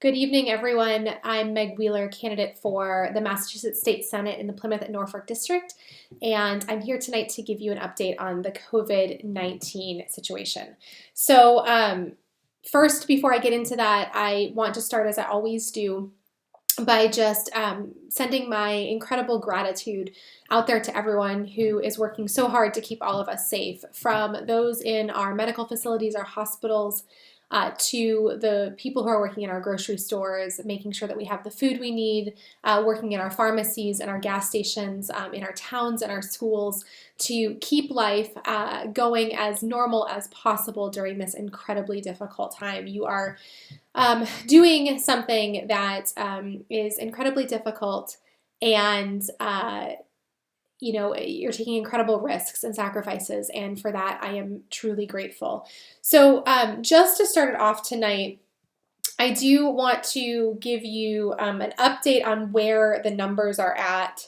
Good evening, everyone. I'm Meg Wheeler, candidate for the Massachusetts State Senate in the Plymouth and Norfolk District, and I'm here tonight to give you an update on the COVID-19 situation. So first, before I get into that, I want to start, as I always do, by just sending my incredible gratitude out there to everyone who is working so hard to keep all of us safe, from those in our medical facilities, our hospitals, to the people who are working in our grocery stores, making sure that we have the food we need, working in our pharmacies and our gas stations, in our towns and our schools, to keep life going as normal as possible during this incredibly difficult time. You are doing something that is incredibly difficult, and you're taking incredible risks and sacrifices, and for that I am truly grateful. So just to start it off tonight, I do want to give you an update on where the numbers are at,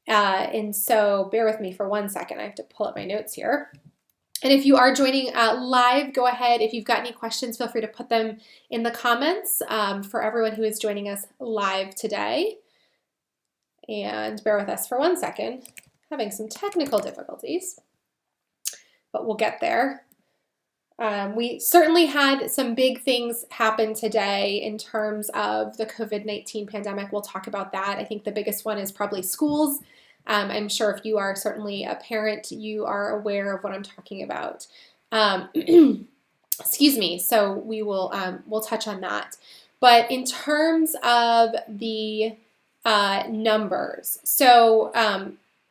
and so bear with me for 1 second. I have to pull up my notes here. And if you are joining live, go ahead. If you've got any questions, feel free to put them in the comments for everyone who is joining us live today. And bear with us for 1 second. Having some technical difficulties, but we'll get there. We certainly had some big things happen today in terms of the COVID-19 pandemic. We'll talk about that. I think the biggest one is probably schools. I'm sure if you are certainly a parent, you are aware of what I'm talking about. Excuse me. So we will we'll touch on that. But in terms of the numbers, so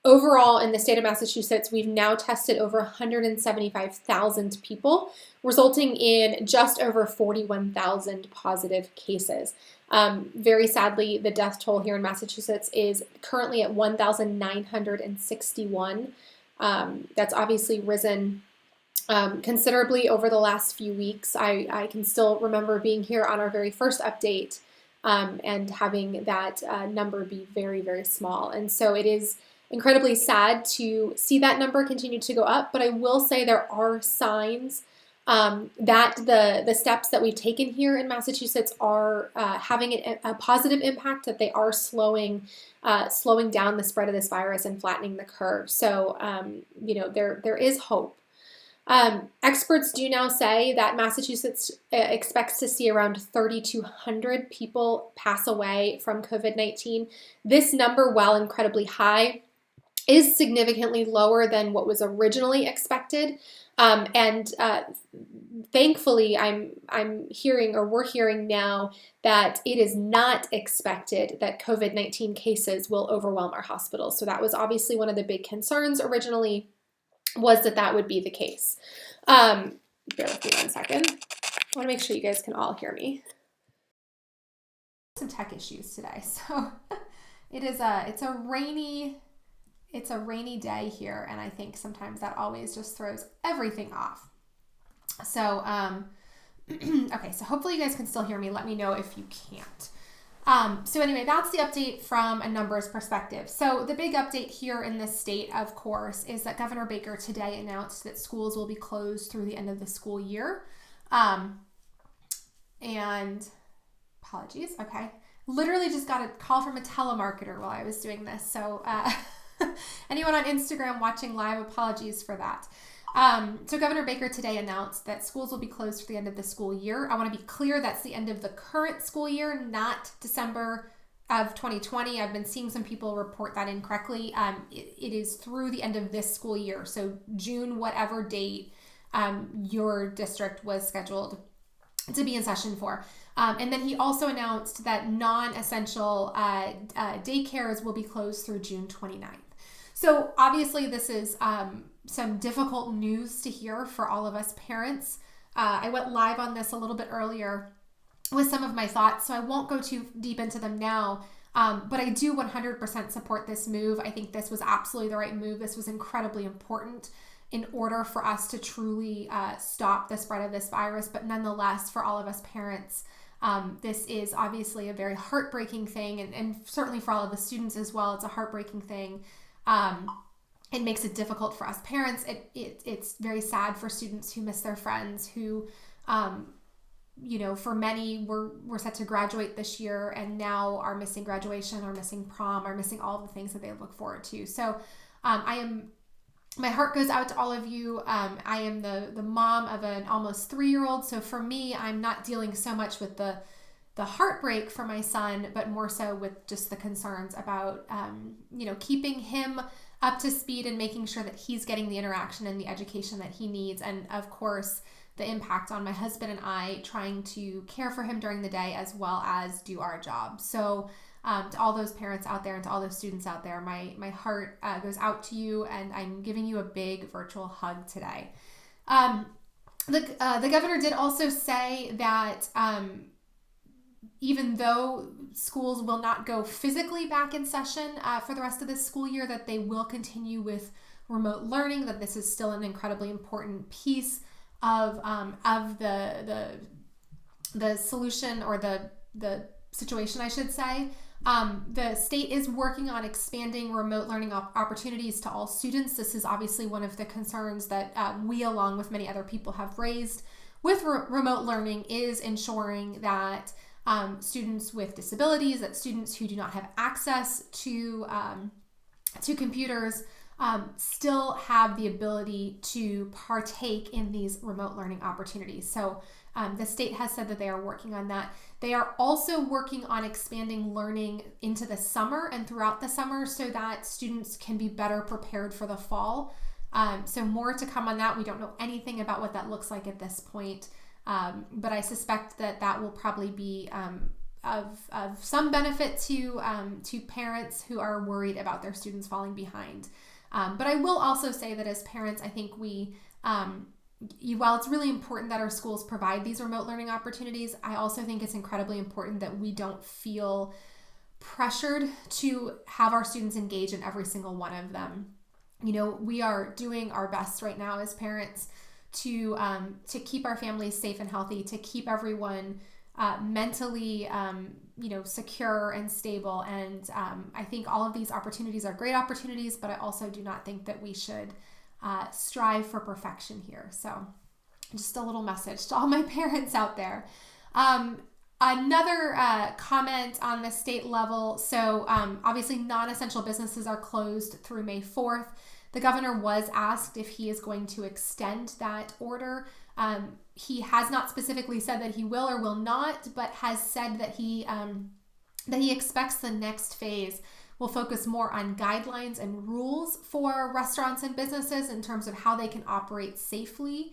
overall, in the state of Massachusetts, we've now tested over 175,000 people, resulting in just over 41,000 positive cases. Very sadly, the death toll here in Massachusetts is currently at 1,961. That's obviously risen considerably over the last few weeks. I can still remember being here on our very first update and having that number be very, very small. And so it is incredibly sad to see that number continue to go up, but I will say there are signs that the steps that we've taken here in Massachusetts are having a positive impact, that they are slowing down the spread of this virus and flattening the curve. So, there is hope. Experts do now say that Massachusetts expects to see around 3,200 people pass away from COVID-19. This number, while incredibly high, is significantly lower than what was originally expected. Thankfully, we're hearing now that it is not expected that COVID-19 cases will overwhelm our hospitals. So that was obviously one of the big concerns originally, was that would be the case. Bear with me 1 second. I want to make sure you guys can all hear me. Some tech issues today. So it's a rainy day here, and I think sometimes that always just throws everything off. So, okay, so hopefully you guys can still hear me. Let me know if you can't. So anyway, that's the update from a numbers perspective. So the big update here in this state, of course, is that Governor Baker today announced that schools will be closed through the end of the school year. And apologies, okay. Literally just got a call from a telemarketer while I was doing this. So, anyone on Instagram watching live, apologies for that. So Governor Baker today announced that schools will be closed for the end of the school year. I want to be clear, that's the end of the current school year, not December of 2020. I've been seeing some people report that incorrectly. It is through the end of this school year. So June, whatever date your district was scheduled to be in session for. And then he also announced that non-essential daycares will be closed through June 29th. So obviously this is some difficult news to hear for all of us parents. I went live on this a little bit earlier with some of my thoughts, so I won't go too deep into them now, but I do 100% support this move. I think this was absolutely the right move. This was incredibly important in order for us to truly stop the spread of this virus, but nonetheless, for all of us parents, this is obviously a very heartbreaking thing, and certainly for all of the students as well, it's a heartbreaking thing. It makes it difficult for us parents. It's very sad for students who miss their friends, who for many, we're set to graduate this year and now are missing graduation, are missing prom, are missing all the things that they look forward to. So my heart goes out to all of you. I am the mom of an almost 3-year-old. So for me, I'm not dealing so much with the heartbreak for my son, but more so with just the concerns about, keeping him up to speed and making sure that he's getting the interaction and the education that he needs. And of course, the impact on my husband and I trying to care for him during the day as well as do our job. So to all those parents out there and to all those students out there, my heart goes out to you, and I'm giving you a big virtual hug today. The governor did also say that even though schools will not go physically back in session for the rest of this school year, that they will continue with remote learning, that this is still an incredibly important piece of the solution, or the situation, I should say. The state is working on expanding remote learning opportunities to all students. This is obviously one of the concerns that we, along with many other people, have raised with remote learning, is ensuring that students with disabilities, that students who do not have access to computers still have the ability to partake in these remote learning opportunities. So the state has said that they are working on that. They are also working on expanding learning into the summer and throughout the summer so that students can be better prepared for the fall. So more to come on that. We don't know anything about what that looks like at this point, but I suspect that will probably be of some benefit to parents who are worried about their students falling behind. But I will also say that as parents, I think while it's really important that our schools provide these remote learning opportunities, I also think it's incredibly important that we don't feel pressured to have our students engage in every single one of them. We are doing our best right now as parents to keep our families safe and healthy, to keep everyone mentally secure and stable. And I think all of these opportunities are great opportunities, but I also do not think that we should strive for perfection here. So just a little message to all my parents out there. Another comment on the state level. So obviously non-essential businesses are closed through May 4th. The governor was asked if he is going to extend that order. He has not specifically said that he will or will not, but has said that he expects the next phase will focus more on guidelines and rules for restaurants and businesses in terms of how they can operate safely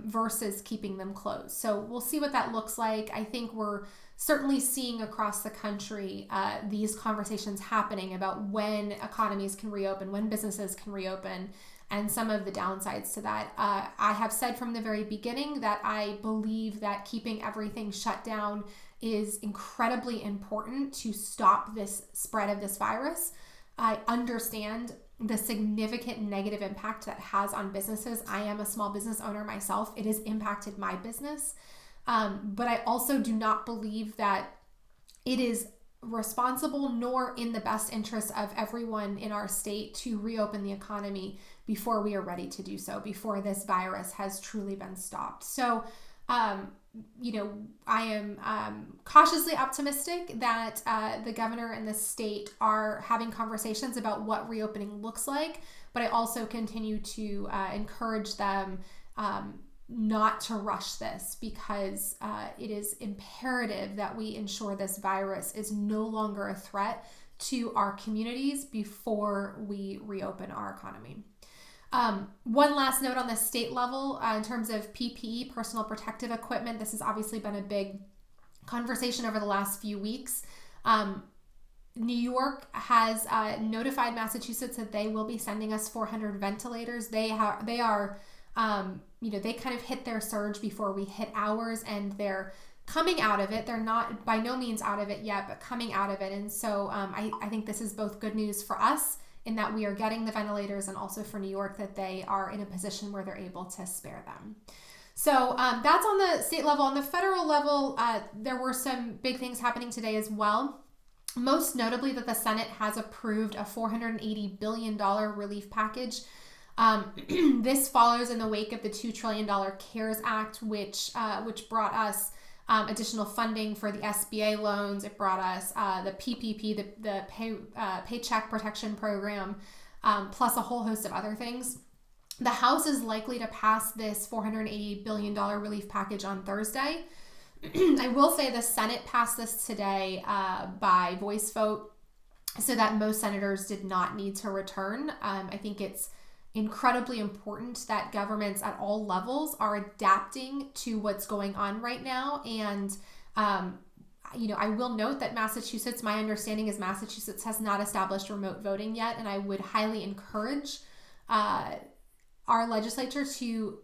versus keeping them closed. So we'll see what that looks like. I think we're certainly seeing across the country these conversations happening about when economies can reopen, when businesses can reopen, and some of the downsides to that. I have said from the very beginning that I believe that keeping everything shut down is incredibly important to stop this spread of this virus. I understand the significant negative impact that has on businesses. I am a small business owner myself. It has impacted my business. But I also do not believe that it is responsible nor in the best interest of everyone in our state to reopen the economy before we are ready to do so, before this virus has truly been stopped. So, I am cautiously optimistic that the governor and the state are having conversations about what reopening looks like, but I also continue to encourage them not to rush this, because it is imperative that we ensure this virus is no longer a threat to our communities before we reopen our economy. One last note on the state level in terms of PPE, personal protective equipment. This has obviously been a big conversation over the last few weeks. New York has notified Massachusetts that they will be sending us 400 ventilators. They are they kind of hit their surge before we hit ours, and they're coming out of it. They're not by no means out of it yet, but coming out of it. And so I think this is both good news for us in that we are getting the ventilators, and also for New York that they are in a position where they're able to spare them. So that's on the state level. On the federal level, there were some big things happening today as well. Most notably that the Senate has approved a $480 billion relief package This follows in the wake of the $2 trillion CARES Act, which brought us additional funding for the SBA loans. It brought us the PPP, the Paycheck Protection Program, plus a whole host of other things. The House is likely to pass this $480 billion relief package on Thursday. I will say the Senate passed this today by voice vote, so that most senators did not need to return. I think it's incredibly important that governments at all levels are adapting to what's going on right now. And, I will note that Massachusetts, my understanding is Massachusetts has not established remote voting yet. And I would highly encourage our legislature to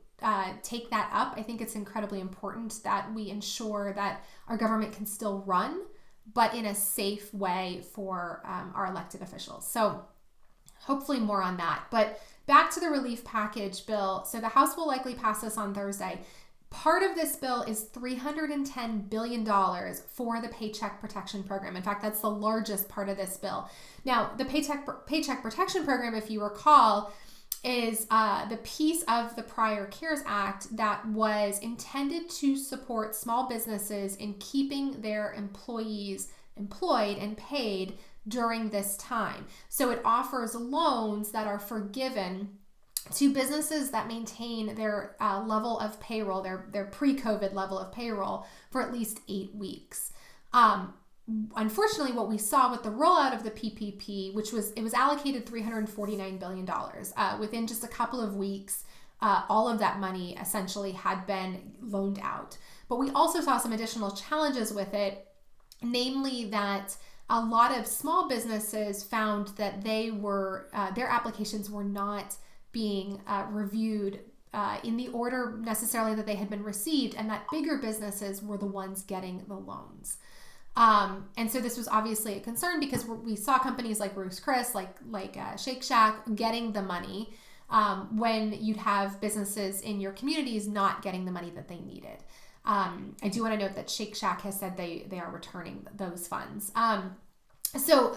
take that up. I think it's incredibly important that we ensure that our government can still run, but in a safe way for our elected officials. So hopefully more on that. But back to the relief package bill. So the House will likely pass this on Thursday. Part of this bill is $310 billion for the Paycheck Protection Program. In fact, that's the largest part of this bill. Now, the Paycheck Protection Program, if you recall, is the piece of the prior CARES Act that was intended to support small businesses in keeping their employees employed and paid during this time. So it offers loans that are forgiven to businesses that maintain their level of payroll, their pre-COVID level of payroll for at least 8 weeks. Unfortunately, what we saw with the rollout of the PPP, it was allocated $349 billion. Within just a couple of weeks, all of that money essentially had been loaned out. But we also saw some additional challenges with it, namely that a lot of small businesses found that their applications were not being reviewed in the order necessarily that they had been received, and that bigger businesses were the ones getting the loans. And so this was obviously a concern because we saw companies like Ruth's Chris, like Shake Shack getting the money when you'd have businesses in your communities not getting the money that they needed. I do want to note that Shake Shack has said they are returning those funds. So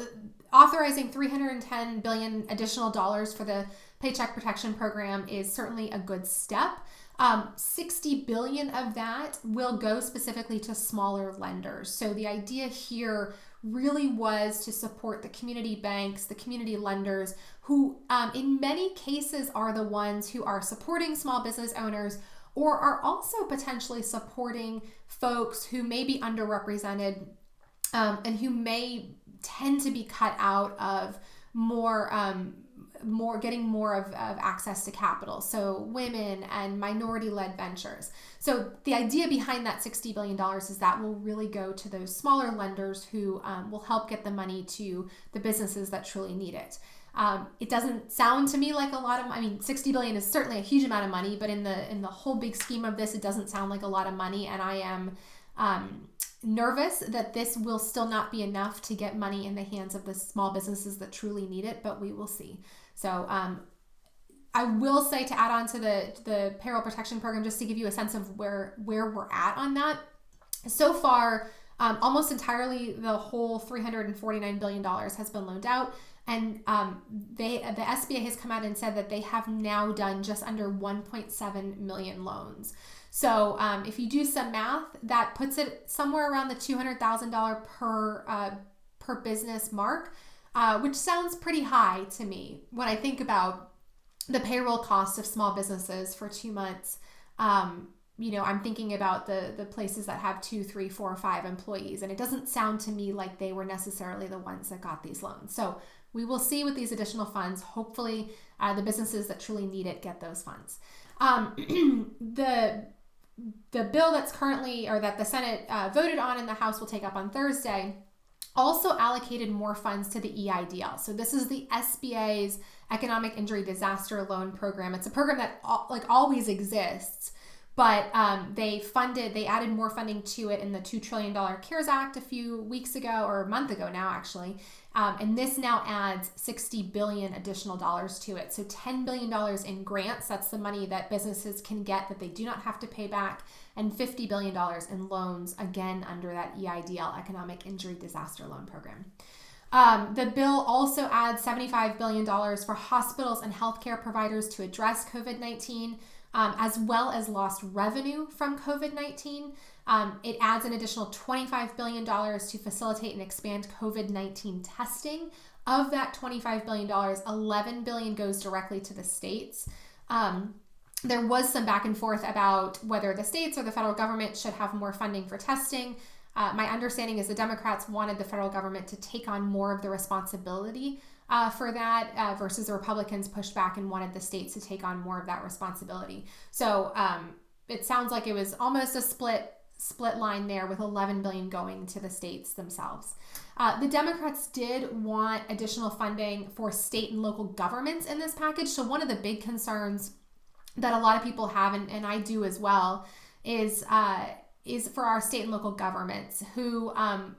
authorizing $310 billion additional dollars for the Paycheck Protection Program is certainly a good step. $60 billion of that will go specifically to smaller lenders. So the idea here really was to support the community banks, the community lenders, who in many cases are the ones who are supporting small business owners or are also potentially supporting folks who may be underrepresented and who may tend to be cut out of getting more of access to capital. So women and minority-led ventures. So the idea behind that $60 billion is that will really go to those smaller lenders who will help get the money to the businesses that truly need it. It doesn't sound to me like a lot of, $60 billion is certainly a huge amount of money, but in the whole big scheme of this, it doesn't sound like a lot of money. And I am nervous that this will still not be enough to get money in the hands of the small businesses that truly need it, but we will see. So I will say, to add on to the payroll protection program, just to give you a sense of where we're at on that. So far, almost entirely the whole $349 billion has been loaned out. And the SBA has come out and said that they have now done just under 1.7 million loans. So if you do some math, that puts it somewhere around the $200,000 per business mark, which sounds pretty high to me when I think about the payroll cost of small businesses for 2 months. I'm thinking about the places that have 2, 3, 4, 5 employees, and it doesn't sound to me like they were necessarily the ones that got these loans. So we will see with these additional funds. Hopefully, the businesses that truly need it get those funds. The bill that's currently, or that the Senate voted on and the House will take up on Thursday, also allocated more funds to the EIDL. So this is the SBA's Economic Injury Disaster Loan Program. It's a program that always exists, but they added more funding to it in the $2 trillion CARES Act a few weeks ago, or a month ago now, actually. And this now adds $60 billion additional dollars to it. So $10 billion in grants, that's the money that businesses can get that they do not have to pay back, and $50 billion in loans, again, under that EIDL, Economic Injury Disaster Loan Program. The bill also adds $75 billion for hospitals and healthcare providers to address COVID-19, as well as lost revenue from COVID-19. It adds an additional $25 billion to facilitate and expand COVID-19 testing. Of that $25 billion, $11 billion goes directly to the states. There was some back and forth about whether the states or the federal government should have more funding for testing. My understanding is the Democrats wanted the federal government to take on more of the responsibility for that versus the Republicans pushed back and wanted the states to take on more of that responsibility. So it sounds like it was almost a split line there, with $11 billion going to the states themselves. The Democrats did want additional funding for state and local governments in this package. So one of the big concerns that a lot of people have, and I do as well, is for our state and local governments who are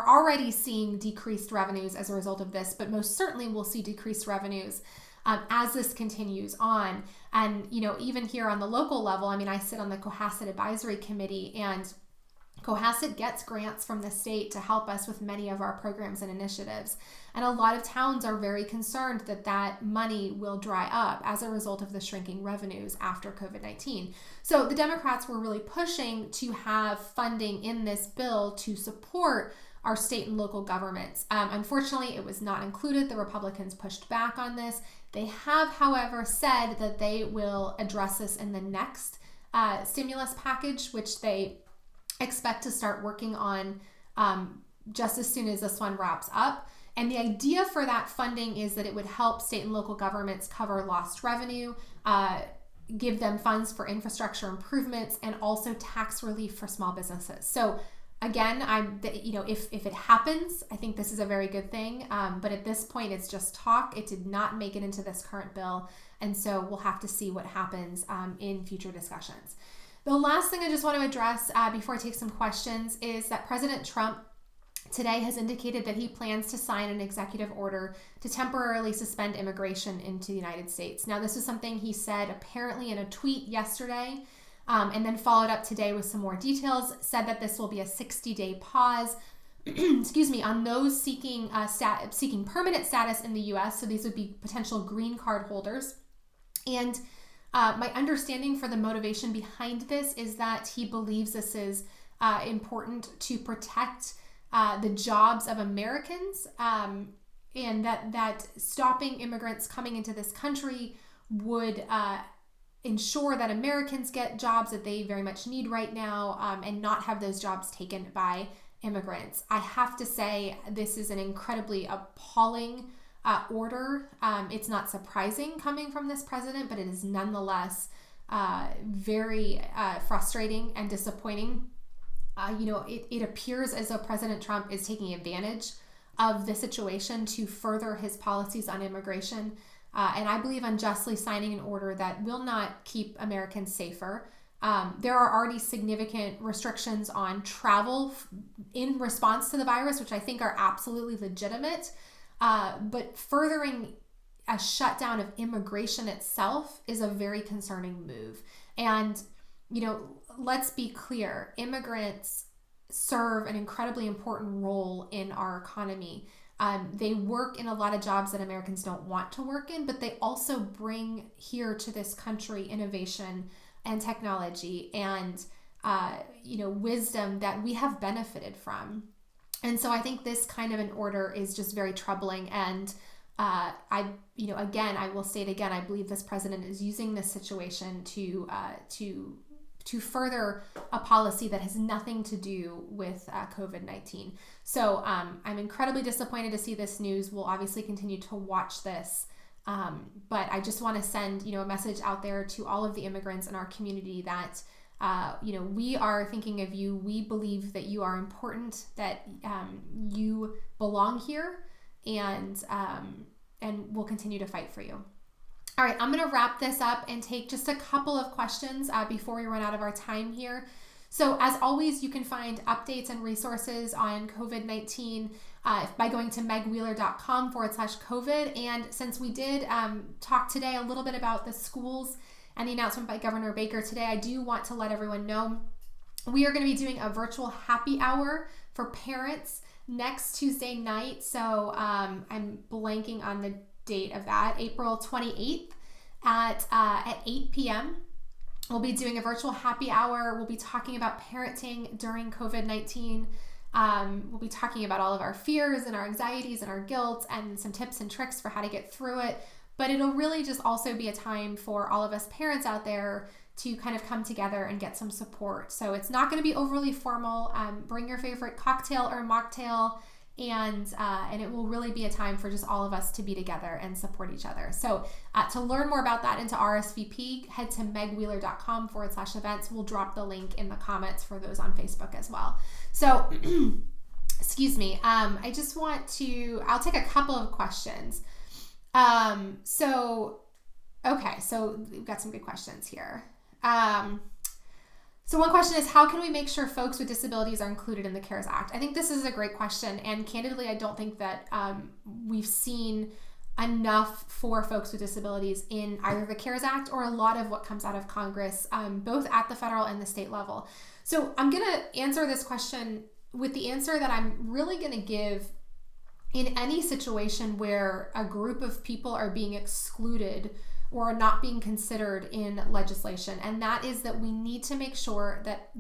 already seeing decreased revenues as a result of this, but most certainly will see decreased revenues as this continues on. And, even here on the local level, I sit on the Cohasset Advisory Committee, and Cohasset gets grants from the state to help us with many of our programs and initiatives. And a lot of towns are very concerned that that money will dry up as a result of the shrinking revenues after COVID-19. So the Democrats were really pushing to have funding in this bill to support our state and local governments. Unfortunately, it was not included. The Republicans pushed back on this. They have, however, said that they will address this in the next stimulus package, which they expect to start working on just as soon as this one wraps up. And the idea for that funding is that it would help state and local governments cover lost revenue, give them funds for infrastructure improvements, and also tax relief for small businesses. So again, if it happens, I think this is a very good thing. But at this point, it's just talk. It did not make it into this current bill. And so we'll have to see what happens in future discussions. The last thing I just want to address before I take some questions is that President Trump today has indicated that he plans to sign an executive order to temporarily suspend immigration into the United States. Now, this is something he said apparently in a tweet yesterday, and then followed up today with some more details, said that this will be a 60-day pause on those seeking permanent status in the U.S. So these would be potential green card holders. And my understanding for the motivation behind this is that he believes this is important to protect the jobs of Americans, and that stopping immigrants coming into this country would ensure that Americans get jobs that they very much need right now, and not have those jobs taken by immigrants. I have to say, this is an incredibly appalling order. It's not surprising coming from this president, but it is nonetheless very frustrating and disappointing. It appears as though President Trump is taking advantage of the situation to further his policies on immigration, and I believe unjustly signing an order that will not keep Americans safer. There are already significant restrictions on travel in response to the virus, which I think are absolutely legitimate. But furthering a shutdown of immigration itself is a very concerning move. And, let's be clear, immigrants serve an incredibly important role in our economy. They work in a lot of jobs that Americans don't want to work in, but they also bring here to this country innovation and technology and, wisdom that we have benefited from. And so I think this kind of an order is just very troubling. And I will state again, I believe this president is using this situation to further a policy that has nothing to do with COVID-19. So I'm incredibly disappointed to see this news. We'll obviously continue to watch this. But I just want to send, a message out there to all of the immigrants in our community that we are thinking of you. We believe that you are important, that you belong here, and we'll continue to fight for you. All right, I'm going to wrap this up and take just a couple of questions before we run out of our time here. So as always, you can find updates and resources on COVID-19 by going to megwheeler.com/COVID. And since we did talk today a little bit about the schools and the announcement by Governor Baker today, I do want to let everyone know we are going to be doing a virtual happy hour for parents next Tuesday night. So I'm blanking on the date of that, April 28th at 8 p.m. We'll be doing a virtual happy hour. We'll be talking about parenting during COVID-19. We'll be talking about all of our fears and our anxieties and our guilt and some tips and tricks for how to get through it. But it'll really just also be a time for all of us parents out there to kind of come together and get some support. So it's not going to be overly formal. Bring your favorite cocktail or mocktail, and it will really be a time for just all of us to be together and support each other. So to learn more about that and to RSVP, head to megwheeler.com/events. We'll drop the link in the comments for those on Facebook as well. So, excuse me. I just want to, I'll take a couple of questions. So we've got some good questions here. So one question is, how can we make sure folks with disabilities are included in the CARES Act? I think this is a great question. And candidly, I don't think that we've seen enough for folks with disabilities in either the CARES Act or a lot of what comes out of Congress, both at the federal and the state level. So I'm going to answer this question with the answer that I'm really going to give in any situation where a group of people are being excluded or not being considered in legislation. And that is that we need to make sure that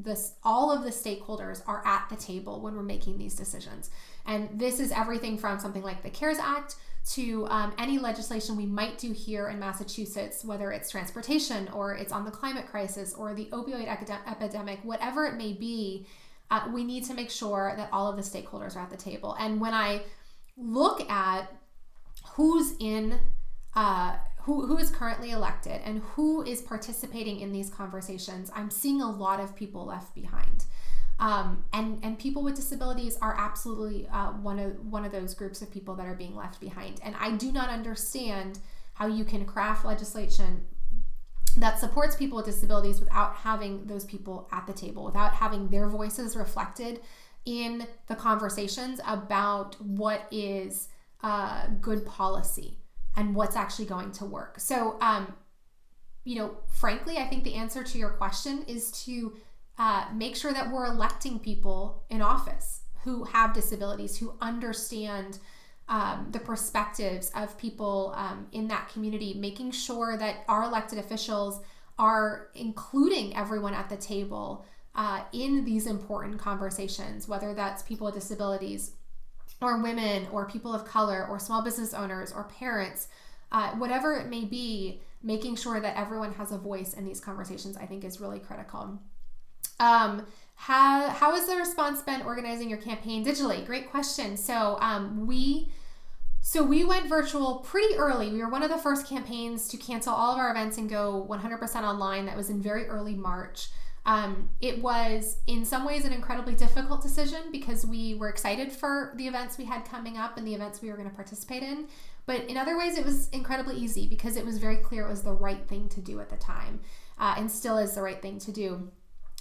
all of the stakeholders are at the table when we're making these decisions. And this is everything from something like the CARES Act to any legislation we might do here in Massachusetts, whether it's transportation or it's on the climate crisis or the opioid epidemic, whatever it may be, we need to make sure that all of the stakeholders are at the table. And when I look at who's in who is currently elected and who is participating in these conversations, I'm seeing a lot of people left behind. And people with disabilities are absolutely one of those groups of people that are being left behind. And I do not understand how you can craft legislation that supports people with disabilities without having those people at the table, without having their voices reflected in the conversations about what is good policy and what's actually going to work. So, frankly, I think the answer to your question is to make sure that we're electing people in office who have disabilities, who understand the perspectives of people in that community, making sure that our elected officials are including everyone at the table in these important conversations, whether that's people with disabilities or women or people of color or small business owners or parents, whatever it may be, making sure that everyone has a voice in these conversations, I think is really critical. How has the response been organizing your campaign digitally? Great question. So we went virtual pretty early. We were one of the first campaigns to cancel all of our events and go 100% online. That was in very early March. It was in some ways an incredibly difficult decision because we were excited for the events we had coming up and the events we were going to participate in. But in other ways, it was incredibly easy because it was very clear it was the right thing to do at the time, and still is the right thing to do.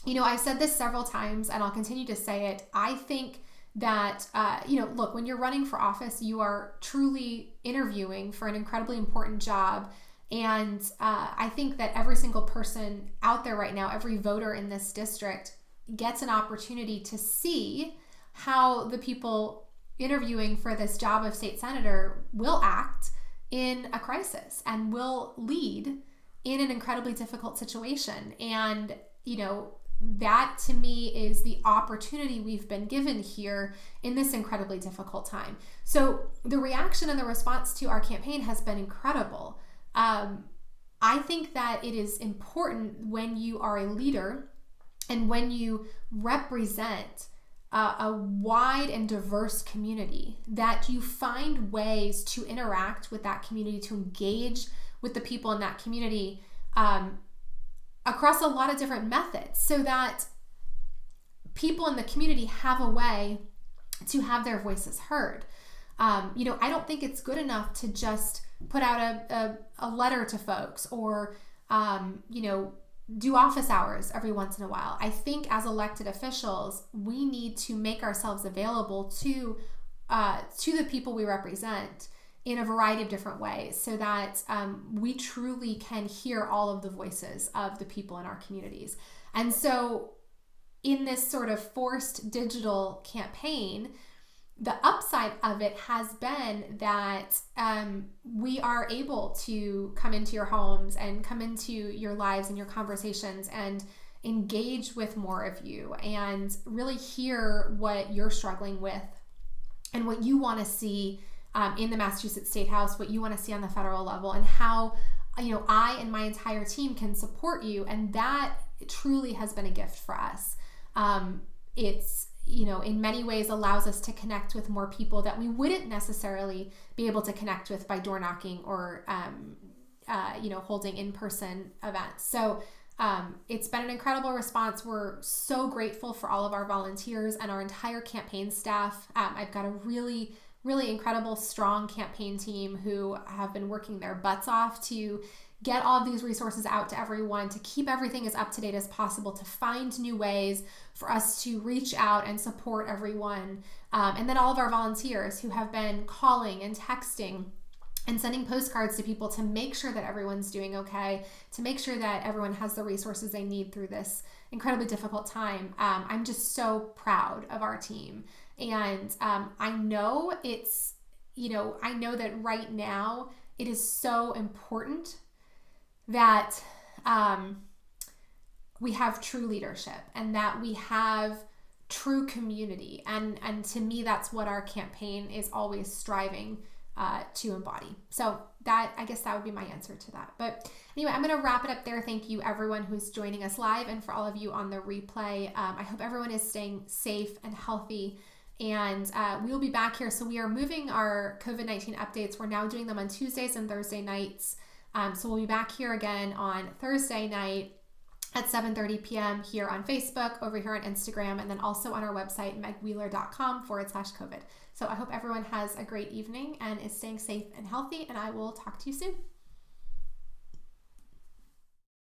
I've said this several times and I'll continue to say it. I think that, look, when you're running for office, you are truly interviewing for an incredibly important job. And I think that every single person out there right now, every voter in this district gets an opportunity to see how the people interviewing for this job of state senator will act in a crisis and will lead in an incredibly difficult situation. And, that to me is the opportunity we've been given here in this incredibly difficult time. So the reaction and the response to our campaign has been incredible. I think that it is important when you are a leader and when you represent a wide and diverse community, that you find ways to interact with that community, to engage with the people in that community across a lot of different methods so that people in the community have a way to have their voices heard. I don't think it's good enough to just put out a letter to folks or, do office hours every once in a while. I think as elected officials, we need to make ourselves available to the people we represent in a variety of different ways so that we truly can hear all of the voices of the people in our communities. And so in this sort of forced digital campaign, the upside of it has been that we are able to come into your homes and come into your lives and your conversations and engage with more of you and really hear what you're struggling with and what you want to see in the Massachusetts State House, what you want to see on the federal level, and how I and my entire team can support you. And that truly has been a gift for us. It's in many ways allows us to connect with more people that we wouldn't necessarily be able to connect with by door knocking or holding in-person events. So it's been an incredible response. We're so grateful for all of our volunteers and our entire campaign staff. I've got a really, really incredible, strong campaign team who have been working their butts off to get all of these resources out to everyone, to keep everything as up to date as possible, to find new ways for us to reach out and support everyone. And then all of our volunteers who have been calling and texting and sending postcards to people to make sure that everyone's doing okay, to make sure that everyone has the resources they need through this incredibly difficult time. I'm just so proud of our team. And I know I know that right now it is so important that we have true leadership and that we have true community. And to me, that's what our campaign is always striving to embody. So I guess that would be my answer to that. But anyway, I'm going to wrap it up there. Thank you everyone who's joining us live, and for all of you on the replay. I hope everyone is staying safe and healthy. And we will be back here. So we are moving our COVID-19 updates. We're now doing them on Tuesdays and Thursday nights. So we'll be back here again on Thursday night at 7:30 p.m. here on Facebook, over here on Instagram, and then also on our website, megwheeler.com/COVID. So I hope everyone has a great evening and is staying safe and healthy, and I will talk to you soon.